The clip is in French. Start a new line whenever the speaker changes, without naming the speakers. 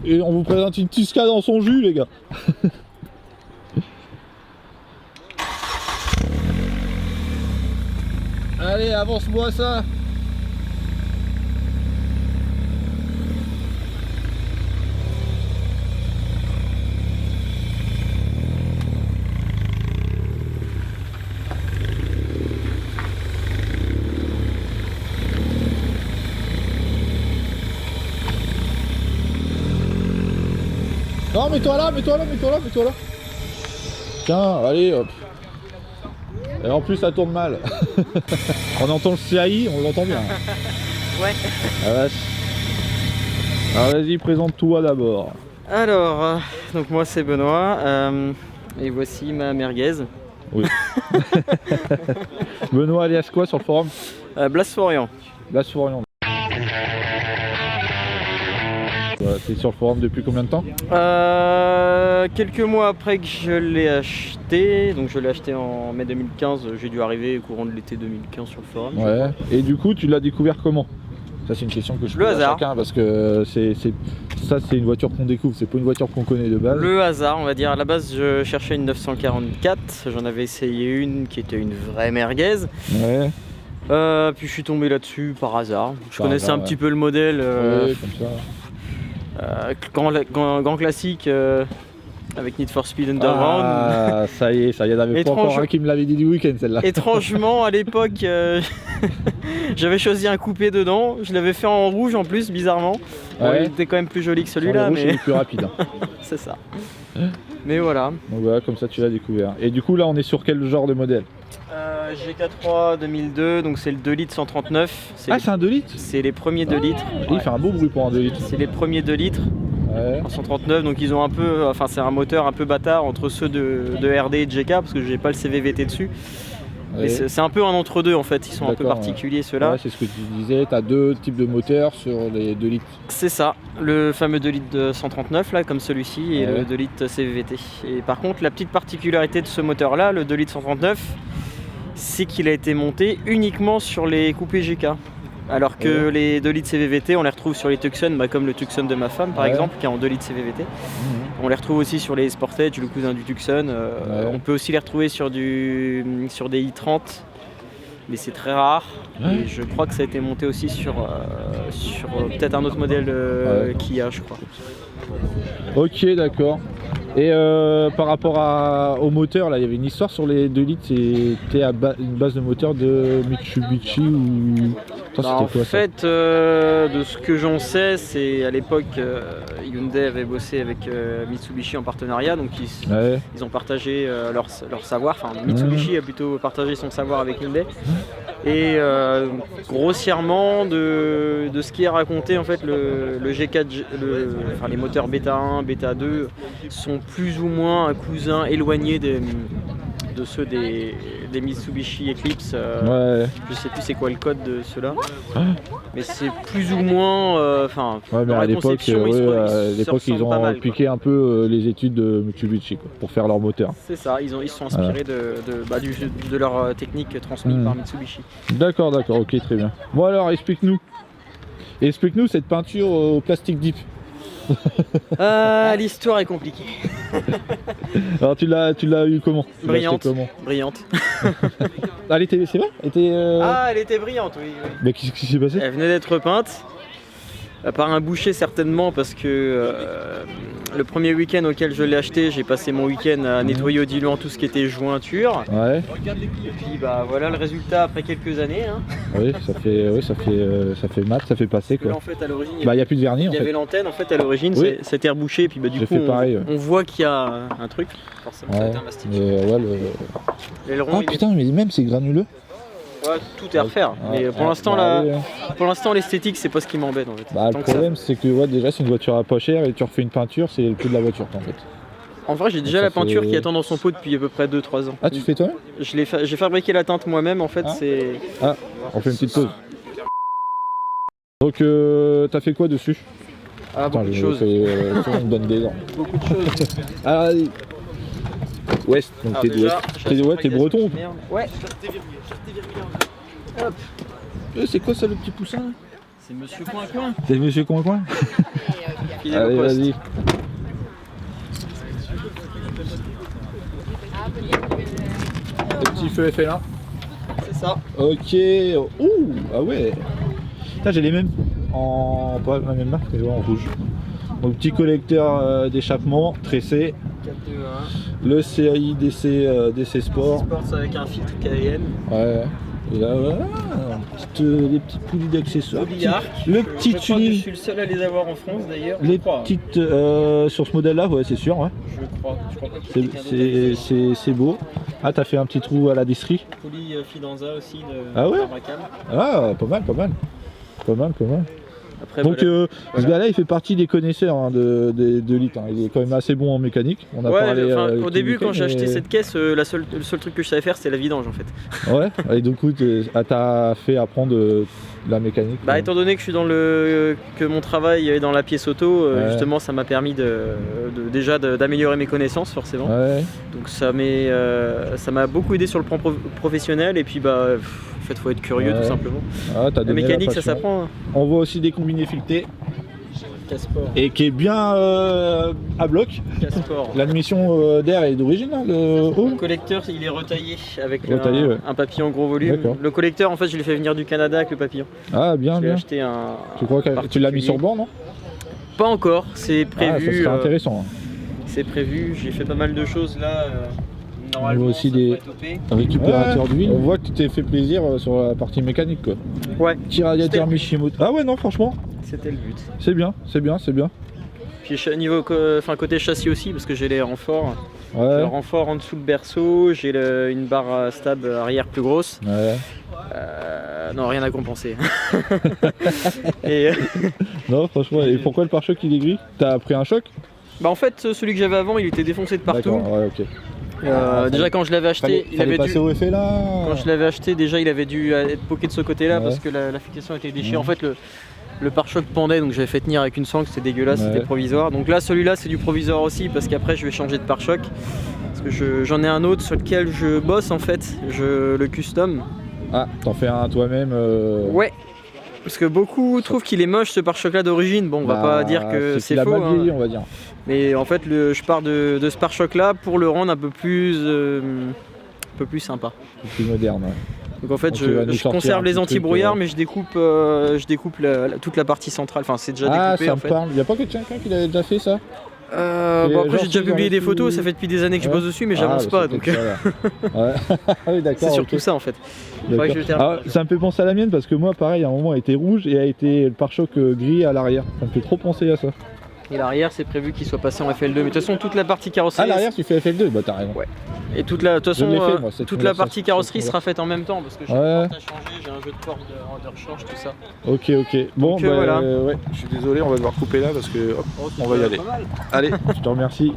Et on vous présente une Tusca dans son jus, les gars. Allez, avance-moi ça. Non, mets-toi là, mets-toi là, mets-toi là, mets-toi là. Tiens, allez, hop. Et en plus, ça tourne mal. On entend le CAI, on l'entend bien.
Ouais.
Ah vache. Alors vas-y, présente-toi d'abord.
Alors, donc moi c'est Benoît, et voici ma merguez.
Oui. Benoît alias quoi sur le forum?
Blas-Florian.
Blas-Florian. T'es sur le forum depuis combien de temps?
Quelques mois après que je l'ai acheté, donc je l'ai acheté en mai 2015, j'ai dû arriver au courant de l'été 2015 sur le forum.
Ouais. Et du coup, tu l'as découvert comment? Ça, c'est une question que je pose à chacun parce que ça, c'est une voiture qu'on découvre, c'est pas une voiture qu'on connaît de base.
Le hasard, on va dire. À la base, je cherchais une 944, j'en avais essayé une qui était une vraie merguez.
Ouais.
Puis je suis tombé là-dessus par hasard. Je
Par
connaissais
hasard,
un petit peu le modèle.
Ouais, comme ça.
Grand classique avec Need for Speed Underground.
Ah, ça y est, il y en avait pas encore un qui me l'avait dit du week-end celle-là.
Étrangement, à l'époque, j'avais choisi un coupé dedans. Je l'avais fait en rouge en plus, bizarrement. Bon,
Ouais.
il était quand même plus joli que celui-là,
mais
mais
il est plus rapide.
c'est ça. Mais voilà.
Donc voilà, comme ça tu l'as découvert. Et du coup là, on est sur quel genre de modèle?
GK3 2002, donc c'est le 2 litres 139.
Ah, c'est un 2 litres?
C'est les premiers 2 litres.
Il fait un beau bruit pour un 2 litres.
C'est les premiers 2 litres.
Ouais.
En 139, donc ils ont un peu, enfin c'est un moteur un peu bâtard entre ceux de RD et de GK parce que j'ai pas le CVVT dessus.
Ouais.
Mais c'est un peu un entre-deux en fait, ils sont un peu particuliers ceux-là.
Ouais, c'est ce que tu disais, tu as deux types de moteurs sur les 2 litres.
C'est ça, le fameux 2 litres de 139 là comme celui-ci et
Ouais.
le 2 litres CVVT. Et par contre la petite particularité de ce moteur là, le 2 litres 139, c'est qu'il a été monté uniquement sur les coupés GK. Alors que les 2 litres CVVT, on les retrouve sur les Tucson, comme le Tucson de ma femme par exemple, qui est en 2 litres CVVT. On les retrouve aussi sur les Sportage, le cousin du Tucson. On peut aussi les retrouver sur des i30, mais c'est très rare. Et je crois que ça a été monté aussi sur peut-être un autre modèle Kia, je crois.
Ok, d'accord. Et par rapport au moteur, là, il y avait une histoire sur les 2 litres, c'était une base de moteur de Mitsubishi ou...
En fait, de ce que j'en sais, c'est à l'époque Hyundai avait bossé avec Mitsubishi en partenariat, donc ils ont partagé leur savoir. Enfin, Mitsubishi a plutôt partagé son savoir avec Hyundai. Et grossièrement, de ce qui est raconté, en fait, le G4, enfin, les moteurs Beta 1, Beta 2 sont plus ou moins un cousin éloigné de ceux des Mitsubishi Eclipse. Je sais plus c'est quoi le code de ceux-là, mais c'est plus ou moins.
Mais à l'époque, ils ont appliqué un peu les études de Mitsubishi quoi, pour faire leur moteur.
C'est ça, ils se sont inspirés de leur technique transmise par Mitsubishi.
D'accord, ok, très bien. Bon alors, explique-nous cette peinture au plastique dip.
L'histoire est compliquée.
Alors tu l'as eu comment?
Brillante.
Elle était, c'est vrai?
Elle était brillante, oui.
Mais qu'est-ce qui s'est passé?
Elle venait d'être peinte. Par un boucher certainement, parce que le premier week-end auquel je l'ai acheté, j'ai passé mon week-end à nettoyer au diluant tout ce qui était jointure.
Ouais.
Et puis voilà le résultat après quelques années. Hein.
Oui, ça fait mat, ça fait passer quoi.
Là, en fait, à l'origine,
il y a plus de vernis.
Il y avait l'antenne en fait à l'origine, c'était rebouché, et puis du coup on voit qu'il y a un truc. Forcément, ça a été un mastic.
Ah putain, mais même c'est granuleux.
Ouais, tout est à refaire, mais pour l'instant l'esthétique c'est pas ce qui m'embête en fait.
Le problème c'est que déjà c'est une voiture à pas cher et tu refais une peinture, c'est le prix de la voiture en fait.
En vrai j'ai déjà la peinture qui attend dans son pot depuis à peu près 2-3 ans.
Ah tu fais toi-même?
J'ai fabriqué la teinte moi-même en fait.
On fait une petite pause. Donc t'as fait quoi dessus?
Beaucoup de choses.
On me donne des ordres.
Beaucoup de choses.
Alors vas-y. Ouest, donc t'es d'ouest. T'es breton ou pas?
Ouais. Hop.
C'est quoi ça le petit poussin?
C'est Monsieur Coin-Coin.
C'est Monsieur Coin-Coin.
fidèle
Allez,
au poste.
vas-y. Le petit feu FL1.
C'est ça.
Ok. Ouh, ah ouais. Putain, j'ai les mêmes. En. Pas la même marque, mais en rouge. Donc, petit collecteur d'échappement, tressé.
4-2-1.
Le CAI DC Sport.
Sports avec un filtre KN.
Ouais. Et là, voilà. Les petites poulies d'accessoires. Le petit
je
tuning.
suis le seul à les avoir en France d'ailleurs.
Les petites. Sur ce modèle-là, ouais, c'est sûr. Ouais.
Je crois pas qu'il y ait quelqu'un d'autre.
C'est beau. Ah, t'as fait un petit trou à la distrie.
Poly Fidanza aussi de
Ah ouais.
Barbacam.
Ah, pas mal, pas mal. Pas mal, pas mal.
Après,
Donc
voilà.
ce gars-là il fait partie des connaisseurs hein, de l'IT, hein. Il est quand même assez bon en mécanique. On a parlé,
au début quand j'ai acheté cette caisse, le seul truc que je savais faire c'était la vidange en fait.
Ouais, et du coup t'as fait apprendre la mécanique.
Bah étant donné que je suis que mon travail est dans la pièce auto,
ouais.
Justement ça m'a permis déjà d'améliorer mes connaissances forcément.
Ouais.
Donc ça m'a beaucoup aidé sur le plan professionnel et puis bah en fait faut être curieux tout simplement.
Ah,
la mécanique ça s'apprend. Hein.
On voit aussi des combinés filetés.
Casport.
Et qui est bien à bloc.
Casport.
L'admission d'air est d'origine hein,
le collecteur il est retaillé avec un papillon gros volume. Le collecteur en fait je l'ai fait venir du Canada avec le papillon.
Ah bien bien.
Acheté
tu crois que tu l'as mis sur bord non?
Pas encore, c'est prévu.
Ah, ça serait intéressant.
C'est prévu, j'ai fait pas mal de choses là. Normalement,
on voit aussi des récupérateurs d'huile. On voit que tu t'es fait plaisir sur la partie mécanique quoi.
Ouais.
Petit radiateur Mishimoto. Ah ouais non franchement.
C'était le but.
C'est bien, c'est bien, c'est bien.
Puis côté châssis aussi parce que j'ai les renforts.
Ouais.
J'ai le renfort en dessous le berceau, j'ai une barre stab arrière plus grosse.
Ouais.
Non rien à compenser.
Non franchement, et pourquoi le pare-choc il est gris? T'as pris un choc?
Bah en fait celui que j'avais avant il était défoncé de partout.
Ouais, ok.
Déjà quand je l'avais acheté, il avait dû.
Au effet, là.
Quand je l'avais acheté, déjà il avait dû être poqué de ce côté-là parce que la fixation était déchirée. En fait le pare-choc pendait donc j'avais fait tenir avec une sangle, c'était dégueulasse, c'était provisoire. Donc là celui-là c'est du provisoire aussi parce qu'après je vais changer de pare-choc. Parce que j'en ai un autre sur lequel je bosse en fait, le custom.
Ah, t'en fais un toi-même
Ouais. Parce que beaucoup trouvent qu'il est moche ce pare-choc là d'origine. Bon on va pas dire que c'est faux.
Mal vieilli, on va dire.
Mais en fait je pars de ce pare-choc là pour le rendre un peu plus sympa.
Un peu plus moderne. Ouais.
Donc en fait je conserve les anti-brouillards mais je découpe toute la partie centrale. Enfin c'est déjà découpé
ça
en fait.
Parle. Y a pas quelqu'un qui l'avait déjà fait ça?
Bon après j'ai déjà publié des photos, ça fait depuis des années que je bosse dessus mais j'avance pas donc.
Ouais. Oui, d'accord.
C'est surtout ça en fait.
Ça me fait penser à la mienne parce que moi pareil à un moment elle était rouge et a été le pare-choc gris à l'arrière. Ça me fait trop penser à ça.
Et l'arrière c'est prévu qu'il soit passé en FL2 mais de toute façon toute la partie carrosserie.
Ah l'arrière tu fais FL2, bah t'as raison.
Ouais. Et toute la partie carrosserie sera faite en même temps parce que j'ai une porte à changer, j'ai un jeu de porte de rechange, tout ça.
Ok. Bon
donc, voilà.
Ouais, je suis désolé, on va devoir couper là parce que hop, on va y aller. Allez, je te remercie.